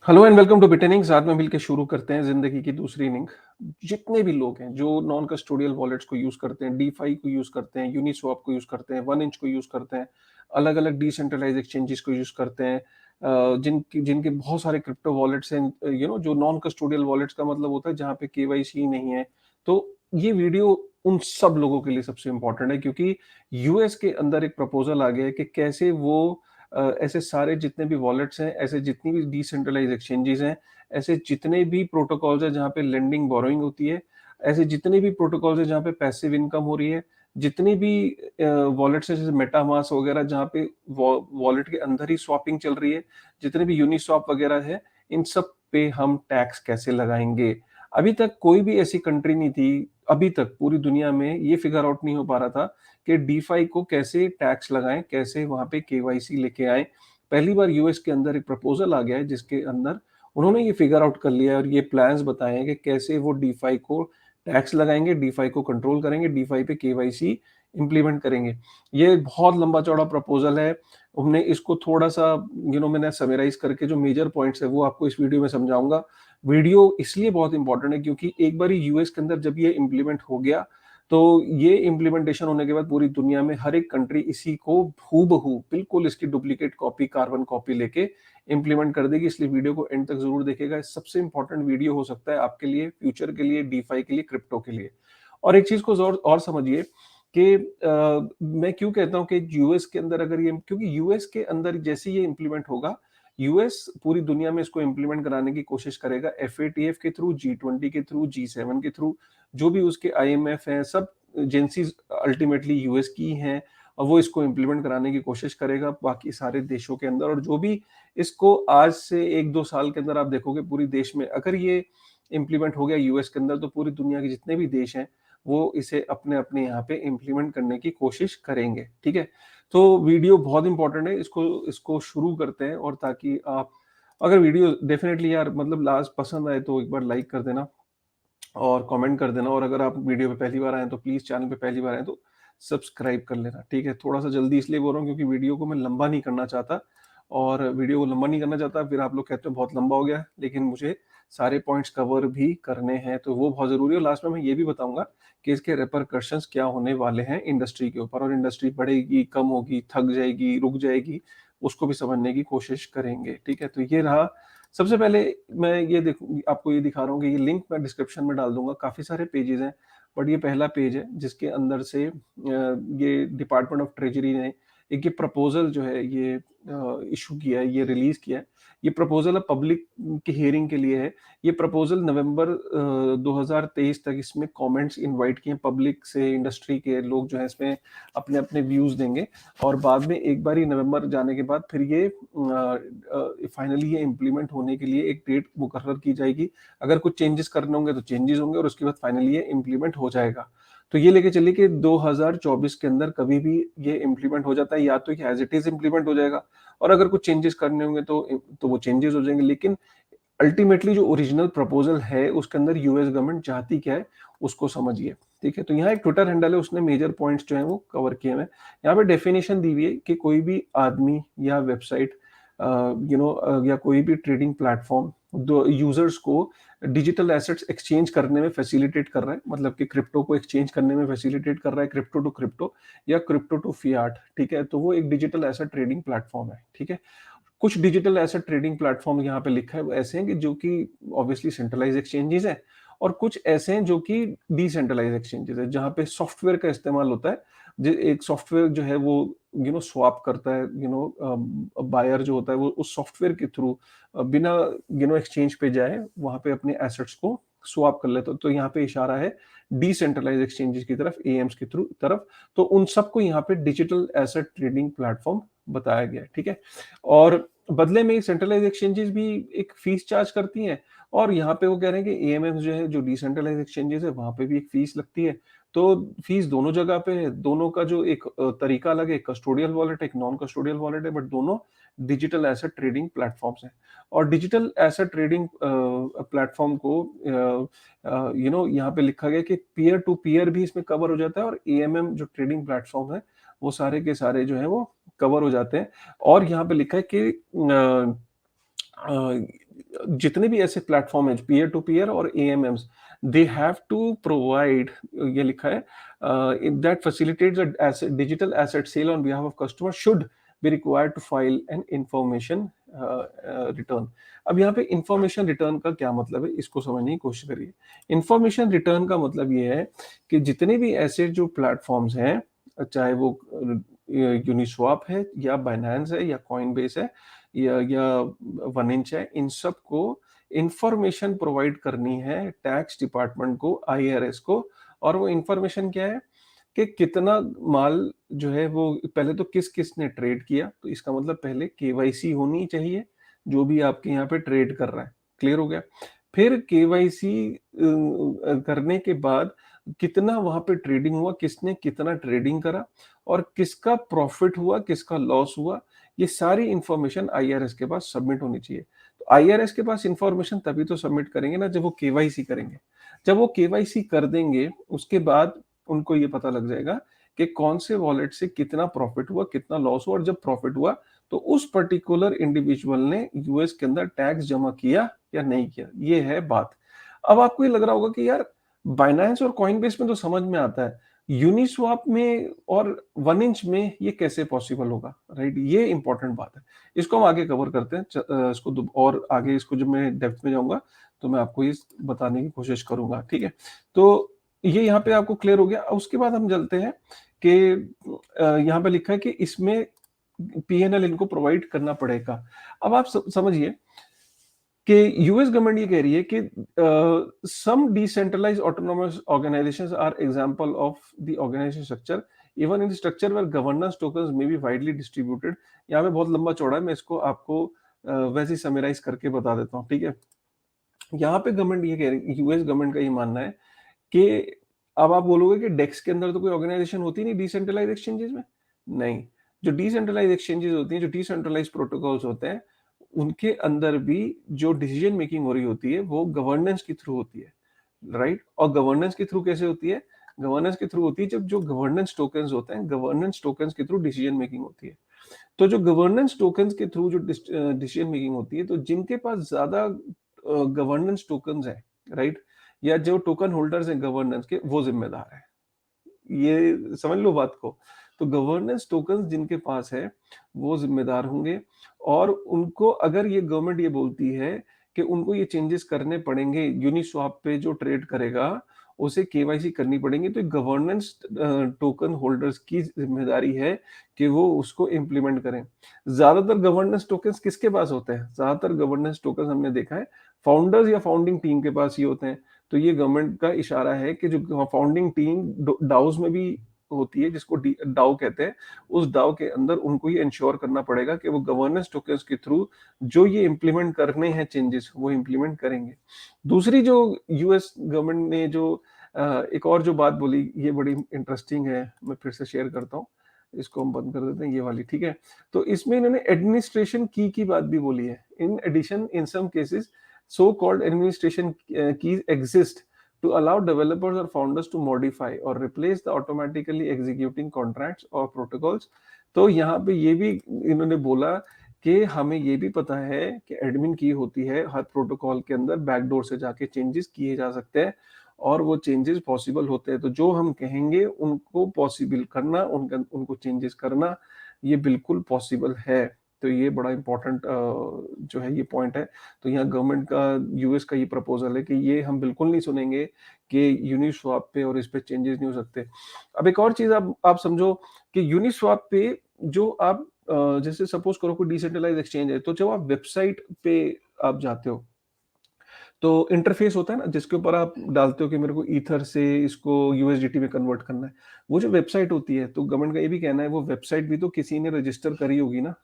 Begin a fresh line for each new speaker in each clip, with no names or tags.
Hello and welcome to बिटेनिंग। साथ में मिलकर शुरू करते हैं जिंदगी की दूसरी इनिंग। जितने भी लोग हैं जो नॉन कस्टोडियल वॉलेट्स को यूज करते हैं, डीफाई को यूज करते हैं, यूनिस्वैप को यूज करते हैं, वन इंच को यूज करते हैं, अलग अलग डिसेंट्रलाइज एक्सचेंजेस को यूज करते हैं, जिनके जिनके बहुत सारे क्रिप्टो वॉलेट्स हैं, जो नॉन कस्टोडियल वॉलेट्स का मतलब होता है जहाँ पे केवाईसी नहीं है। तो ये वीडियो उन सब लोगों के लिए सबसे इंपॉर्टेंट है, क्योंकि यूएस के अंदर एक प्रपोजल आ गया है कि कैसे वो ऐसे सारे जितने भी वॉलेट्स हैं, ऐसे जितनी भी डिसेंट्रलाइज एक्सचेंजेस हैं, ऐसे जितने भी प्रोटोकॉल्स हैं जहाँ पे लेंडिंग बोरोइंग होती है, ऐसे जितने भी प्रोटोकॉल्स हैं जहाँ पे पैसिव इनकम हो रही है, जितनी भी वॉलेट्स हैं जैसे मेटामास्क वगैरह जहाँ पे वॉलेट के अंदर ही स्वैपिंग चल रही है, जितने भी यूनिस्वैप वगैरह है, इन सब पे हम टैक्स कैसे लगाएंगे। अभी तक कोई भी ऐसी कंट्री नहीं थी, अभी तक पूरी दुनिया में ये फिगर आउट नहीं हो पा रहा था कि डीफाई को कैसे टैक्स लगाएं, कैसे वहां पे केवाईसी लेके आए। पहली बार यूएस के अंदर एक प्रपोजल आ गया है जिसके अंदर उन्होंने ये फिगर आउट कर लिया है और ये प्लान्स बताए हैं कि कैसे वो डीफाई को टैक्स लगाएंगे, डीफाई को कंट्रोल करेंगे, डीफाई पे केवाईसी इंप्लीमेंट करेंगे। ये बहुत लंबा चौड़ा प्रपोजल है। हमने इसको थोड़ा सा मैंने समराइज करके जो मेजर पॉइंट्स है वो आपको इस वीडियो में समझाऊंगा। वीडियो इसलिए बहुत इंपॉर्टेंट है क्योंकि एक बार यूएस के अंदर जब ये इम्प्लीमेंट हो गया, तो ये इम्प्लीमेंटेशन होने के बाद पूरी दुनिया में हर एक कंट्री इसी को हूबहू बिल्कुल इसकी डुप्लीकेट कॉपी, कार्बन कॉपी लेके इम्प्लीमेंट कर देगी। इसलिए वीडियो को एंड तक जरूर देखिएगा। सबसे इंपॉर्टेंट वीडियो हो सकता है आपके लिए, फ्यूचर के लिए, डीफाई के लिए, क्रिप्टो के लिए। और एक चीज को और समझिए कि मैं क्यों कहता हूं कि यूएस के अंदर अगर ये, क्योंकि यूएस के अंदर जैसे ये इम्प्लीमेंट होगा, यूएस पूरी दुनिया में इसको इम्प्लीमेंट कराने की कोशिश करेगा, एफएटीएफ के थ्रू, G20 के थ्रू, G7 के थ्रू, जो भी उसके आईएमएफ हैं, सब एजेंसीज अल्टीमेटली यूएस की हैं, और वो इसको इम्प्लीमेंट कराने की कोशिश करेगा बाकी सारे देशों के अंदर। और जो भी इसको आज से 1-2 साल के अंदर आप देखोगे पूरी देश में अगर ये इम्प्लीमेंट हो गया यूएस के अंदर, तो पूरी दुनिया के जितने भी देश हैं वो इसे अपने अपने यहाँ पे इम्प्लीमेंट करने की कोशिश करेंगे। ठीक है, तो वीडियो बहुत इंपॉर्टेंट है, इसको इसको शुरू करते हैं। और ताकि आप, अगर वीडियो डेफिनेटली यार मतलब लास्ट पसंद आए तो एक बार लाइक कर देना और कमेंट कर देना। और अगर आप वीडियो पे पहली बार आए तो प्लीज, चैनल पे पहली बार आए तो सब्सक्राइब कर लेना। ठीक है, थोड़ा सा जल्दी इसलिए बोल रहा हूँ क्योंकि वीडियो को मैं लंबा नहीं करना चाहता, और वीडियो को लंबा नहीं करना चाहता फिर आप लोग कहते हो बहुत लंबा हो गया, लेकिन मुझे सारे पॉइंट्स कवर भी करने हैं, तो वो बहुत जरूरी है। लास्ट में मैं ये भी बताऊंगा कि इसके रेपरकशंस क्या होने वाले हैं इंडस्ट्री के ऊपर, और इंडस्ट्री बढ़ेगी, कम होगी, थक जाएगी, रुक जाएगी, उसको भी समझने की कोशिश करेंगे। ठीक है, तो ये रहा। सबसे पहले मैं ये आपको ये दिखा रहा हूँ कि ये लिंक मैं डिस्क्रिप्शन में डाल दूंगा। काफी सारे पेजेस हैं, बट ये पहला पेज है जिसके अंदर से ये डिपार्टमेंट ऑफ ट्रेजरी ने एक ये प्रपोजल जो है ये इशू किया है, ये रिलीज किया है। ये प्रपोजल अब पब्लिक की हियरिंग के लिए है। ये प्रपोजल नवंबर 2023 तक इसमें कमेंट्स इनवाइट किए, पब्लिक से, इंडस्ट्री के लोग जो है इसमें अपने अपने व्यूज देंगे। और बाद में एक बार ही नवंबर जाने के बाद फिर ये फाइनली ये इम्प्लीमेंट होने के लिए एक डेट मुकर्रर की जाएगी। अगर कुछ चेंजेस करने होंगे तो चेंजेस होंगे, और उसके बाद फाइनली ये इम्प्लीमेंट हो जाएगा। तो ये लेके चलिए कि 2024 के अंदर कभी भी ये इम्प्लीमेंट हो जाता है, या तो एज इट इज इम्प्लीमेंट हो जाएगा, और अगर कुछ चेंजेस करने होंगे तो वो चेंजेस हो जाएंगे। लेकिन अल्टीमेटली जो ओरिजिनल प्रपोजल है उसके अंदर यूएस गवर्नमेंट चाहती क्या है उसको समझिए। ठीक है, तो यहाँ एक ट्विटर हैंडल है, उसने मेजर पॉइंट्स जो है वो कवर किए हैं। यहाँ पे डेफिनेशन दी हुई है कि कोई भी आदमी या वेबसाइट या कोई भी ट्रेडिंग प्लेटफॉर्म दो यूजर्स को डिजिटल एसेट्स एक्सचेंज करने में फैसिलिटेट कर रहा है, मतलब कि क्रिप्टो को एक्सचेंज करने में फैसिलिटेट कर रहा है, क्रिप्टो टू क्रिप्टो या क्रिप्टो टू फियाट। ठीक है, तो वो एक डिजिटल एसेट ट्रेडिंग प्लेटफॉर्म है। ठीक है, कुछ डिजिटल एसेट ट्रेडिंग प्लेटफॉर्म यहाँ पे लिखा है, वो ऐसे हैं कि जो कि ऑब्वियसली सेंट्रलाइज एक्सचेंजेस हैं, और कुछ ऐसे हैं जो कि डिसेंट्रलाइज एक्सचेंजेस है जहाँ पे सॉफ्टवेयर का इस्तेमाल होता है। एक सॉफ्टवेयर जो है वो स्वैप करता है, बायर जो होता है वो उस सॉफ्टवेयर के थ्रू बिना एक्सचेंज पे जाए वहां पे अपने एसेट्स को स्वैप कर लेते। तो यहाँ पे इशारा है डिसेंट्रलाइज एक्सचेंजेस की तरफ, एएम्स की थ्रू तरफ। तो उन सबको यहाँ पे डिजिटल एसेट ट्रेडिंग प्लेटफॉर्म बताया गया है। ठीक है, और बदले में सेंट्रलाइज एक्सचेंजेस भी एक फीस चार्ज करती हैं, और यहाँ पे वो कह रहे हैं कि एएमएम जो है, जो डिसेंट्रलाइज एक्सचेंजेस है, वहां पे भी एक फीस लगती है। तो फीस दोनों जगह पे है, दोनों का जो एक तरीका अलग है, कस्टोडियल वॉलेट, एक नॉन कस्टोडियल वॉलेट है, बट दोनों डिजिटल एसेट ट्रेडिंग प्लेटफॉर्म्स हैं। और डिजिटल एसेट ट्रेडिंग प्लेटफॉर्म को यहाँ पे लिखा गया कि पीयर टू पीयर भी इसमें कवर हो जाता है, और एएमएम जो ट्रेडिंग प्लेटफॉर्म है वो सारे के सारे जो है वो कवर हो जाते हैं। और यहाँ पे लिखा है कि जितने भी ऐसे प्लेटफ़ॉर्म हैं, पीयर टू पीयर और AMMs, they have to provide, ये लिखा है, that facilitates a digital asset sale on behalf of customer should be required to file an information return. अब यहाँ पे इन्फॉर्मेशन रिटर्न का क्या मतलब है, इसको समझने की कोशिश करिए। इन्फॉर्मेशन रिटर्न का मतलब ये है कि जितने भी ऐसे जो प्लेटफ़ॉर्म्स हैं, चाहे वो यूनिस्वैप है या बाइनेंस है या कॉइनबेस है या वन इंच है, इन सबको इंफॉर्मेशन प्रोवाइड करनी है टैक्स डिपार्टमेंट को, आईआरएस को। और वो इंफॉर्मेशन क्या है कि कितना माल जो है वो पहले तो किस किस ने ट्रेड किया, तो इसका मतलब पहले केवाईसी होनी चाहिए जो भी आपके यहाँ पे ट्रेड कर रहा है। क्लियर हो गया? फिर केवाईसी करने के बाद कितना वहां पे ट्रेडिंग हुआ, किसने कितना ट्रेडिंग करा और किसका प्रॉफिट हुआ, किसका लॉस हुआ, ये सारी इंफॉर्मेशन आईआरएस के पास सबमिट होनी चाहिए। तो आईआरएस के पास इंफॉर्मेशन तभी तो सबमिट करेंगे ना जब वो केवाईसी करेंगे। जब वो केवाईसी कर देंगे उसके बाद उनको ये पता लग जाएगा कि कौन से वॉलेट से कितना प्रॉफिट हुआ, कितना लॉस हुआ, और जब प्रॉफिट हुआ तो उस पर्टिकुलर इंडिविजुअल ने यूएस के अंदर टैक्स जमा किया या नहीं किया। ये है बात। अब आपको ये लग रहा होगा कि यार बाइनेंस और कॉइनबेस में तो समझ में आता है, यूनिस्वैप में और वन इंच में ये कैसे पॉसिबल होगा, राइट? ये इंपॉर्टेंट बात है। इसको हम आगे कवर करते हैं। और आगे इसको जब मैं डेप्थ में जाऊंगा तो मैं आपको ये बताने की कोशिश करूंगा, ठीक है? तो ये यहाँ पे आपको क्लियर हो गया। उसके बाद हम चलते हैं कि यहाँ पे लिखा है कि इसमें पीएनएल इनको प्रोवाइड करना पड़ेगा। अब आप समझिए कि यूएस गवर्नमेंट ये कह रही है कि some decentralised autonomous organisations are example of the organisation structure even in the structure where governance tokens may be widely distributed. यहाँ पे बहुत लंबा चौड़ा है, मैं इसको आपको वैसे ही समराइज करके बता देता हूँ, ठीक है? यहाँ पे गवर्नमेंट ये कह रही है, यूएस गवर्नमेंट का ये मानना है कि अब आप बोलोगे कि डेक्स के अंदर तो कोई ऑर्गेनाइजेशन होती नहीं डिसेंट्रलाइज एक्सचेंजेस में। नहीं, जो डिसेंट्रलाइज एक्सचेंजेस होती हैं, जो डिसेंट्रलाइज प्रोटोकॉल्स होते हैं, उनके अंदर भी जो डिसीजन मेकिंग हो रही होती है वो गवर्नेंस के थ्रू होती है, राइट? और गवर्नेंस के थ्रू कैसे होती है? गवर्नेंस के थ्रू होती है जब जो गवर्नेंस टोकन्स होते हैं, गवर्नेंस टोकन्स के थ्रू डिसीजन मेकिंग होती है। तो जो गवर्नेंस टोकन्स के थ्रू जो डिसीजन मेकिंग होती है, तो जिनके पास ज्यादा गवर्नेंस टोकन्स है, राइट, या जो टोकन होल्डर्स हैं गवर्नेंस के, वो जिम्मेदार है। ये समझ लो बात को। तो गवर्नेंस टोकन्स जिनके पास है वो जिम्मेदार होंगे, और उनको अगर ये गवर्नमेंट ये बोलती है कि उनको ये चेंजेस करने पड़ेंगे, यूनिस्वैप पे जो ट्रेड करेगा उसे केवाईसी करनी पड़ेगी, तो गवर्नेंस टोकन होल्डर्स की जिम्मेदारी है कि वो उसको इम्प्लीमेंट करें। ज्यादातर गवर्नेंस टोकन्स किसके पास होते हैं? ज्यादातर गवर्नेंस टोकन्स हमने देखा है फाउंडर्स या फाउंडिंग टीम के पास ही होते हैं। तो ये गवर्नमेंट का इशारा है कि जो फाउंडिंग टीम डाउस में भी होती है, जिसको डाउ कहते हैं, उस डाउ के अंदर उनको ये इंश्योर करना पड़ेगा कि वो गवर्नेंस टोकन्स के थ्रू जो ये इम्प्लीमेंट करने हैं चेंजेस वो इम्प्लीमेंट करेंगे। दूसरी जो यूएस गवर्नमेंट ने जो एक और जो बात बोली, ये बड़ी इंटरेस्टिंग है, मैं फिर से शेयर करता हूँ। इसको हम बंद कर देते हैं, ये वाली, ठीक है? तो इसमें इन्होंने एडमिनिस्ट्रेशन की बात भी बोली है। In addition in some cases so-called administration keys exist to allow developers or founders to modify or replace the automatically executing contracts or protocols। तो यहाँ पे ये भी इन्होंने बोला कि हमें ये भी पता है कि एडमिन की होती है हर प्रोटोकॉल के अंदर, बैकडोर से जाके चेंजेस किए जा सकते हैं और वो चेंजेस पॉसिबल होते हैं। तो जो हम कहेंगे उनको पॉसिबल करना, उनको चेंजेस करना, ये बिल्कुल पॉसिबल है। तो ये बड़ा इंपॉर्टेंट जो है ये पॉइंट है। तो यहाँ गवर्नमेंट का, यूएस का ये प्रपोजल है कि ये हम बिल्कुल नहीं सुनेंगे कि यूनिस्वैप पे और इस पे चेंजेस नहीं हो सकते। अब एक और चीज आप समझो कि यूनिस्वैप पे जो आप जैसे सपोज करो कोई डिसेंट्रलाइज एक्सचेंज है, तो जब आप वेबसाइट पे आप जाते हो तो इंटरफेस होता है ना जिसके ऊपर आप डालते हो कि मेरे को ईथर से इसको यूएसडीटी में कन्वर्ट करना है। वो जो वेबसाइट होती है, तो गवर्नमेंट का ये भी कहना है वो वेबसाइट भी तो किसी ने रजिस्टर करी होगी ना,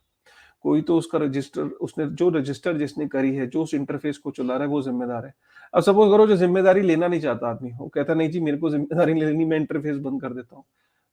कोई तो उसका रजिस्टर, उसने जो रजिस्टर जिसने करी है, जो उस इंटरफेस को चला रहा है, वो जिम्मेदार है। अब सपोज करो जो जिम्मेदारी लेना नहीं चाहता आदमी, वो कहता नहीं जी मेरे को जिम्मेदारी नहीं लेनी, मैं इंटरफेस बंद कर देता हूँ।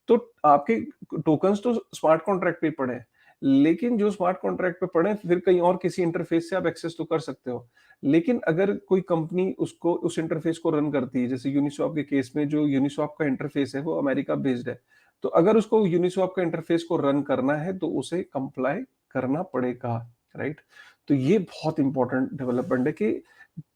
तो आपके टोकन्स तो स्मार्ट कॉन्ट्रैक्ट पे पड़े हैं, लेकिन जो स्मार्ट कॉन्ट्रैक्ट पे पड़े हैं, फिर कहीं और किसी इंटरफेस से आप एक्सेस तो कर सकते हो। लेकिन अगर कोई कंपनी उसको उस इंटरफेस को रन करती है, जैसे यूनिस्वैप के केस में जो यूनिस्वैप का इंटरफेस है वो अमेरिका बेस्ड है, तो अगर उसको यूनिस्वैप का इंटरफेस को रन करना है तो उसे कंप्लाई करना पड़ेगा, राइट? तो ये बहुत इंपॉर्टेंट डेवलपमेंट है कि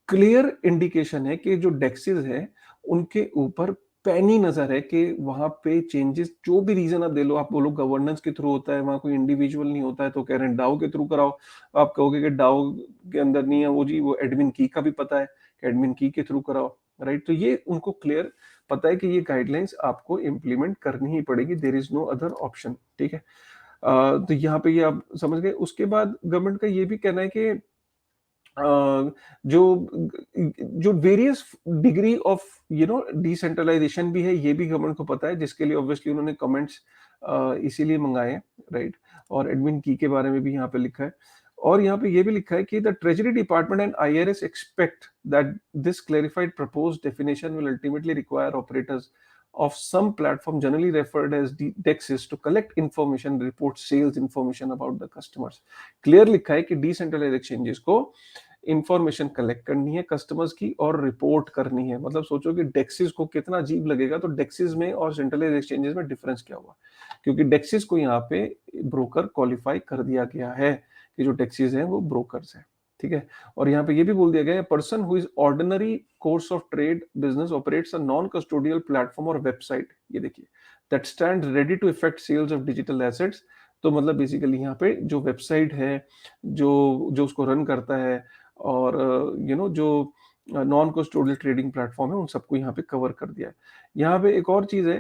क्लियर इंडिकेशन है कि जो डेक्सेस है उनके ऊपर पैनी नजर है कि वहां पे चेंजेस, जो भी रीजन आप दे लो, आप बोलो गवर्नेंस के थ्रू होता है, वहां कोई इंडिविजुअल नहीं होता है तो कह रहे हैं डाओ के थ्रू कराओ। आप कहोगे कि डाओ के अंदर नहीं है वो जी, वो एडमिन की का भी पता है कि एडमिन की के थ्रू कराओ, राइट। तो ये उनको क्लियर पता है कि ये गाइडलाइंस आपको इम्प्लीमेंट करनी ही पड़ेगी, there is no other option, ठीक है। तो यहाँ पे ये आप समझ गए। उसके बाद गवर्नमेंट का ये भी कहना है कि अ, जो जो वेरियस डिग्री ऑफ डिसेंट्रलाइजेशन भी है, ये भी गवर्नमेंट को पता है, जिसके लिए ऑब्वियसली उन्होंने कमेंट्स इसीलिए मंगाए हैं, राइट। और एडमिन की के बारे में भी यहाँ पे लिखा है। और यहाँ पे ये भी लिखा है कि the treasury department and IRS expect that this clarified proposed definition will ultimately require operators of some platform generally referred as DEXs to collect information, report sales information about the customers. Clear लिखा है कि decentralise exchanges को information collect करनी है customers की और report करनी है। मतलब सोचो कि डेक्सिस को कितना अजीब लगेगा, तो डेक्सिस में और सेंट्रलाइज एक्सचेंजेस में डिफरेंस क्या हुआ, क्योंकि डेक्सिस को यहाँ पे ब्रोकर क्वालिफाई कर दिया गया है कि जो डेक्सिस हैं वो ब्रोकर्स हैं, ठीक है। और यहाँ पे ये भी बोल दिया गया है, person who is ordinary course of trade business operates a non custodial platform और वेबसाइट, ये देखिए, that stand ready to effect sales of digital assets. तो मतलब बेसिकली यहाँ पे जो वेबसाइट है, जो जो उसको रन करता है, और जो नॉन कस्टोडियल ट्रेडिंग प्लेटफॉर्म है, उन सबको यहाँ पे कवर कर दिया है। यहाँ पे एक और चीज है,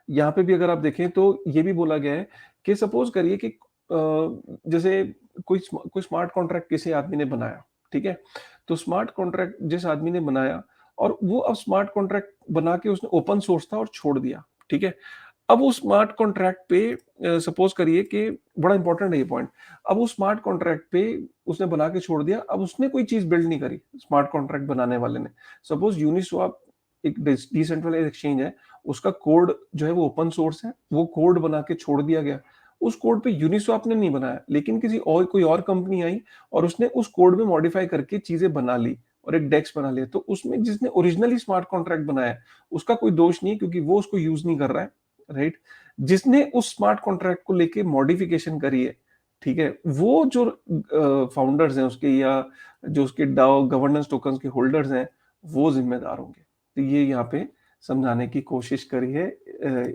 यहाँ पे भी अगर आप देखें तो ये भी बोला गया है कि सपोज करिए कि जैसे कोई स्मार्ट कॉन्ट्रैक्ट किसी आदमी ने बनाया, ठीक है। तो स्मार्ट कॉन्ट्रैक्ट जिस आदमी ने बनाया, और वो अब स्मार्ट कॉन्ट्रैक्ट बना के उसने ओपन सोर्स था और छोड़ दिया, ठीक है। अब उस स्मार्ट कॉन्ट्रैक्ट पे सपोज करिए कि, बड़ा इंपॉर्टेंट है ये पॉइंट, अब उस स्मार्ट कॉन्ट्रैक्ट पे उसने बना के छोड़ दिया, अब उसने कोई चीज बिल्ड नहीं करी स्मार्ट कॉन्ट्रैक्ट बनाने वाले ने। सपोज यूनिस्वैप एक डिसेंट्रलाइज एक्सचेंज है, उसका कोड जो है वो ओपन सोर्स है, वो कोड बना के छोड़ दिया गया। उस कोड पे यूनिस्वैप ने नहीं बनाया, लेकिन किसी और कोई और कंपनी आई और उसने उस कोड में मॉडिफाई करके चीजें बना ली और एक डेक्स बना लिया। तो उसमें जिसने ओरिजिनली स्मार्ट कॉन्ट्रैक्ट बनाया उसका कोई दोष नहीं है, क्योंकि वो उसको यूज नहीं कर रहा है, राइट। जिसने उस स्मार्ट कॉन्ट्रैक्ट को लेके मॉडिफिकेशन करी है, ठीक है, वो जो फाउंडर्स हैं उसके, या जो उसके डाओ गवर्नेंस टोकन के होल्डर्स हैं, वो जिम्मेदार होंगे। तो ये यहाँ पे समझाने की कोशिश करी है।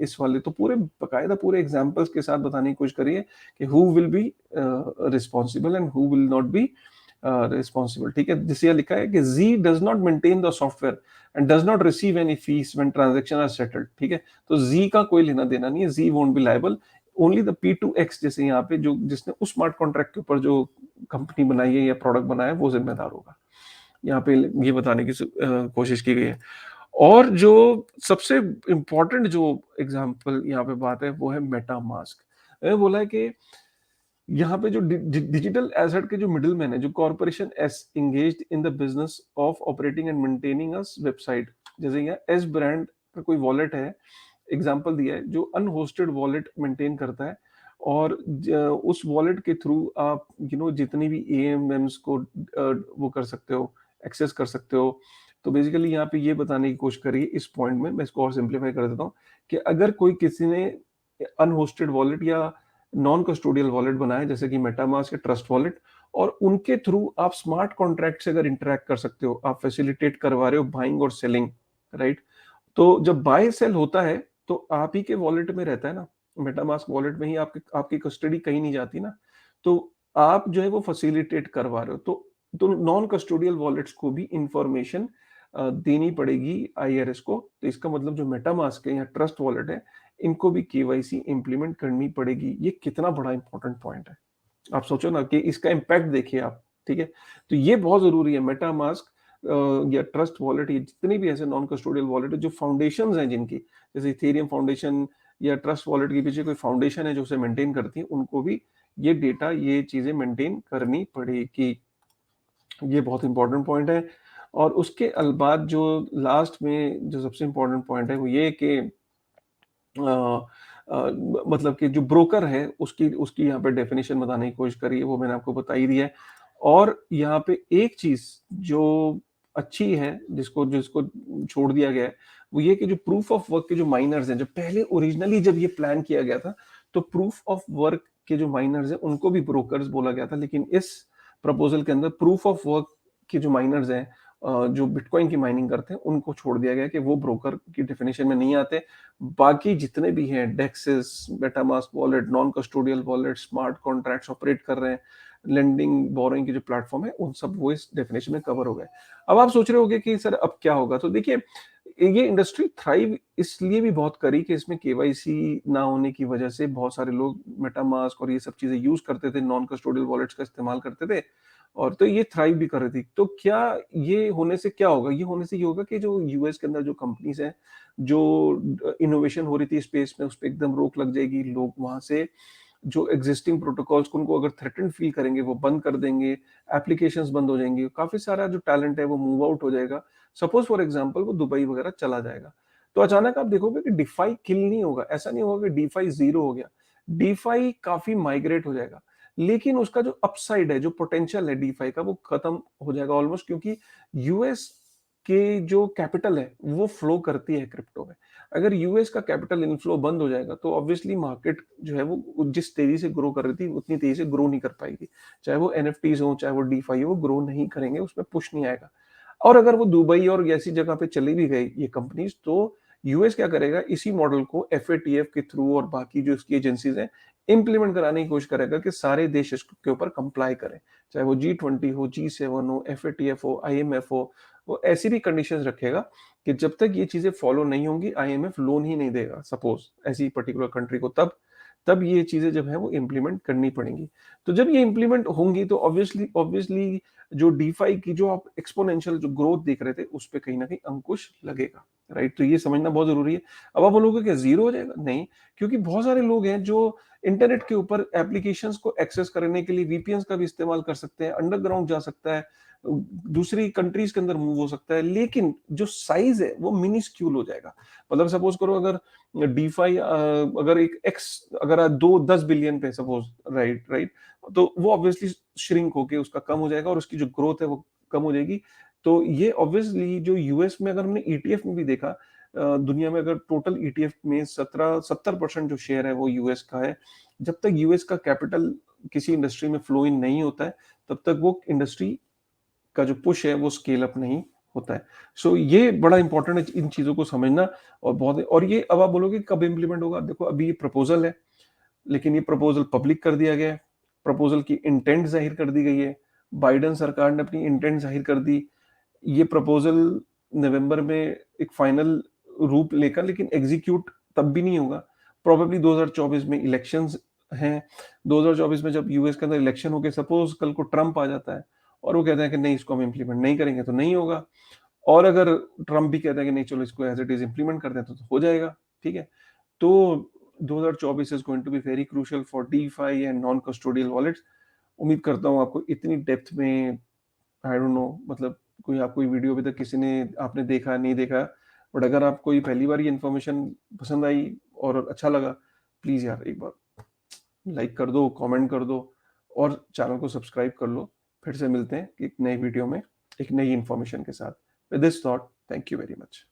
इस वाले तो पूरे बकायदा पूरे एग्जांपल्स के साथ बताने की कोशिश करी है कि who will be responsible and who will not be responsible, ठीक है। जिसे लिखा है कि G does not maintain the software and does not receive any fees when transaction are settled, ठीक है। तो जी का कोई लेना देना नहीं है, G won't be liable, only the P2X, जैसे यहाँ पे जो जिसने उस स्मार्ट कॉन्ट्रैक्ट के ऊपर जो कंपनी बनाई है या प्रोडक्ट बनाया है, वो जिम्मेदार होगा। यहाँ पे ये बताने की कोशिश की गई है। और जो सबसे इंपॉर्टेंट जो एग्जांपल यहाँ पे बात है वो है मेटामास्क। बोला है कि यहाँ पे जो डिजिटल एसेट के जो मिडिलमैन है, जो corporation S engaged in the business of operating and maintaining a website, जैसे यहाँ एस ब्रांड का कोई वॉलेट है, एग्जांपल दिया है, जो अनहोस्टेड वॉलेट मेंटेन करता है, और उस वॉलेट के थ्रू आप जितनी भी एएमएम्स को वो कर सकते हो, एक्सेस कर सकते हो। तो बेसिकली यहाँ पे ये बताने की कोशिश करिए इस पॉइंट में, मैं इसको और सिंप्लीफाई कर देता हूँ, कि अगर कोई किसी ने अनहोस्टेड वॉलेट या नॉन कस्टोडियल वॉलेट बनाया, जैसे कि मेटामास्क या ट्रस्ट वॉलेट, और उनके थ्रू आप स्मार्ट कॉन्ट्रैक्ट से अगर इंटरेक्ट कर सकते हो, आप फैसिलिटेट करवा रहे हो बाइंग और सेलिंग, राइट। तो जब बाय सेल होता है तो आप ही के वॉलेट में रहता है ना, मेटामास्क वॉलेट में ही आपकी आपकी कस्टडी कहीं नहीं जाती ना। तो आप जो है वो फैसिलिटेट करवा रहे हो, तो नॉन कस्टोडियल वॉलेट्स को भी इंफॉर्मेशन देनी पड़ेगी आईआरएस को। तो इसका मतलब जो मेटामास्क है या ट्रस्ट वॉलेट है, इनको भी केवाईसी इंप्लीमेंट करनी पड़ेगी। ये कितना बड़ा इंपॉर्टेंट पॉइंट है, आप सोचो ना कि इसका इम्पैक्ट देखिए आप, ठीक है। तो ये बहुत जरूरी है, मेटामास्क या ट्रस्ट वॉलेट, ये जितनी भी ऐसे नॉन कस्टोडियल वॉलेट है, जो फाउंडेशंस हैं जिनकी, जैसे इथेरियम फाउंडेशन या ट्रस्ट वॉलेट के पीछे कोई फाउंडेशन है जो उसे मेंटेन करती है, उनको भी ये डेटा, ये चीजें मेंटेन करनी पड़ेगी। ये बहुत इंपॉर्टेंट पॉइंट है। और उसके बाद जो लास्ट में जो सबसे इंपॉर्टेंट पॉइंट है वो ये कि मतलब कि जो ब्रोकर है उसकी उसकी यहाँ पे डेफिनेशन बताने की कोशिश करी है, वो मैंने आपको बता ही दिया है। और यहाँ पे एक चीज जो अच्छी है, जिसको जिसको छोड़ दिया गया है, वो ये कि जो प्रूफ ऑफ वर्क के जो माइनर्स हैं, जो पहले ओरिजिनली जब ये प्लान किया गया था, तो प्रूफ ऑफ वर्क के जो माइनर्स हैं उनको भी ब्रोकर्स बोला गया था, लेकिन इस प्रपोजल के अंदर प्रूफ ऑफ वर्क के जो माइनर्स हैं, जो बिटकॉइन की माइनिंग करते हैं, उनको छोड़ दिया गया कि वो ब्रोकर की डेफिनेशन में नहीं आते। बाकी जितने भी हैं, dexes, MetaMask wallet, non custodial wallet, smart contracts operate कर रहे हैं, लेंडिंग बोरोइंग के जो प्लेटफॉर्म है, उन सब वो इस डेफिनेशन में कवर हो गए। अब आप सोच रहे होगे कि सर अब क्या होगा? तो देखिए, ये इंडस्ट्री थ्राइव इसलिए भी बहुत करी कि इसमें केवाईसी ना होने की वजह से बहुत सारे लोग मेटामास्क और ये सब चीजें यूज करते थे, नॉन कस्टोडियल वॉलेट्स का इस्तेमाल करते थे, और तो ये थ्राइव भी कर रही थी। तो क्या ये होने से क्या होगा? ये होने से ये होगा कि जो यूएस के अंदर जो कंपनीज हैं, जो इनोवेशन हो रही थी स्पेस में, उस पे एकदम रोक लग जाएगी। लोग वहां से जो एग्जिस्टिंग प्रोटोकॉल्स को उनको अगर थ्रेटन फील करेंगे, वो बंद कर देंगे, एप्लीकेशंस बंद हो जाएंगी, काफी सारा जो टैलेंट है वो मूव आउट हो जाएगा। सपोज फॉर एग्जांपल वो दुबई वगैरह चला जाएगा, तो अचानक आप देखोगे कि डिफाई किल नहीं होगा। ऐसा नहीं होगा कि डिफाई जीरो हो गया, डिफाई काफी माइग्रेट हो जाएगा, लेकिन उसका जो अपसाइड है, जो पोटेंशियल है डीफाई का, वो खत्म हो जाएगा ऑलमोस्ट, क्योंकि यूएस के जो कैपिटल है वो फ्लो करती है क्रिप्टो में। अगर यूएस का कैपिटल इनफ्लो बंद हो जाएगा तो ऑब्वियसली मार्केट जो है वो जिस तेजी से ग्रो कर रही थी उतनी तेजी से ग्रो नहीं कर पाएगी। चाहे वो एनएफटीज हो, चाहे वो डीफाई हो, वो ग्रो नहीं करेंगे, उसमें पुश नहीं आएगा। और अगर वो दुबई और ऐसी जगह पे चली भी गई ये कंपनीज, तो यूएस क्या करेगा, इसी मॉडल को एफएटीएफ के थ्रू और बाकी जो इसकी एजेंसीज हैं इंप्लीमेंट कराने की कोशिश करेगा कि सारे देश इसके ऊपर कंप्लाई करें। चाहे वो G20 हो, G7 हो, एफएटीएफ हो, आईएमएफ हो, वो ऐसी भी कंडीशंस रखेगा कि जब तक ये चीजें फॉलो नहीं होंगी, आईएमएफ लोन ही नहीं देगा सपोज ऐसी पर्टिकुलर कंट्री को। तब तब ये चीजें जब है वो इम्प्लीमेंट करनी पड़ेंगी। तो जब ये इम्प्लीमेंट होंगी तो ऑब्वियसली ऑब्वियसली जो डीफाई की जो आप एक्सपोनेंशियल जो ग्रोथ देख रहे थे, उस पे कहीं ना कहीं अंकुश लगेगा। राइट, तो ये समझना बहुत जरूरी है। अब आप बोलोगे कि जीरो हो जाएगा? नहीं, क्योंकि बहुत सारे लोग हैं जो इंटरनेट के ऊपर एप्लीकेशंस को एक्सेस करने के लिए वीपीएन का भी इस्तेमाल कर सकते हैं, अंडरग्राउंड जा सकता है, दूसरी कंट्रीज के अंदर मूव हो सकता है, लेकिन जो साइज है वो मिनिस्क्यूल हो जाएगा। मतलब सपोज करो, अगर डीफाई अगर एक एक्स, अगर 2-10 बिलियन पे सपोज, राइट राइट, तो वो ऑब्वियसली श्रिंक होके उसका कम हो जाएगा और उसकी जो ग्रोथ है वो कम हो जाएगी। तो ये ऑब्वियसली जो यूएस में, अगर हमने ईटीएफ में भी देखा, दुनिया में अगर टोटल ईटीएफ में 70% जो शेयर है वो यूएस का है। जब तक यूएस का कैपिटल किसी इंडस्ट्री में फ्लो इन नहीं होता है, तब तक वो इंडस्ट्री का जो पुश है वो स्केल अप नहीं होता है। सो ये बड़ा इंपॉर्टेंट है इन चीजों को समझना। और बहुत, और ये अब आप बोलोगे कब इंप्लीमेंट होगा? देखो, अभी ये प्रपोजल है, लेकिन ये प्रपोजल पब्लिक कर दिया गया है, प्रपोजल की इंटेंट जाहिर कर दी गई है, बाइडेन सरकार ने अपनी इंटेंट जाहिर कर दी। ये प्रपोजल नवंबर में एक फाइनल रूप लेकर, लेकिन एग्जीक्यूट तब भी नहीं होगा। प्रोबेबली 2024 में इलेक्शंस हैं। 2024 में जब यूएस के अंदर इलेक्शन होके सपोज कल को ट्रंप आ जाता है और वो कहते हैं कि नहीं, इसको हम इम्प्लीमेंट नहीं करेंगे, तो नहीं होगा। और अगर ट्रंप भी कहता है कि नहीं, चलो इसको एज इट इज इम्प्लीमेंट कर दें, तो हो जाएगा। ठीक है, तो 2024 is going to be very crucial for DeFi and non custodial wallets. उम्मीद करता हूँ आपको इतनी डेप्थ में, आई डोंट नो, मतलब कोई आपको ये वीडियो अभी तक किसी ने, आपने देखा नहीं देखा, बट अगर आपको ये पहली बार ये इन्फॉर्मेशन पसंद आई और अच्छा लगा, प्लीज यार एक बार लाइक कर दो, कमेंट कर दो, और चैनल को सब्सक्राइब कर लो। फिर से मिलते हैं एक नई वीडियो में एक नई इन्फॉर्मेशन के साथ। With this thought, thank you very much.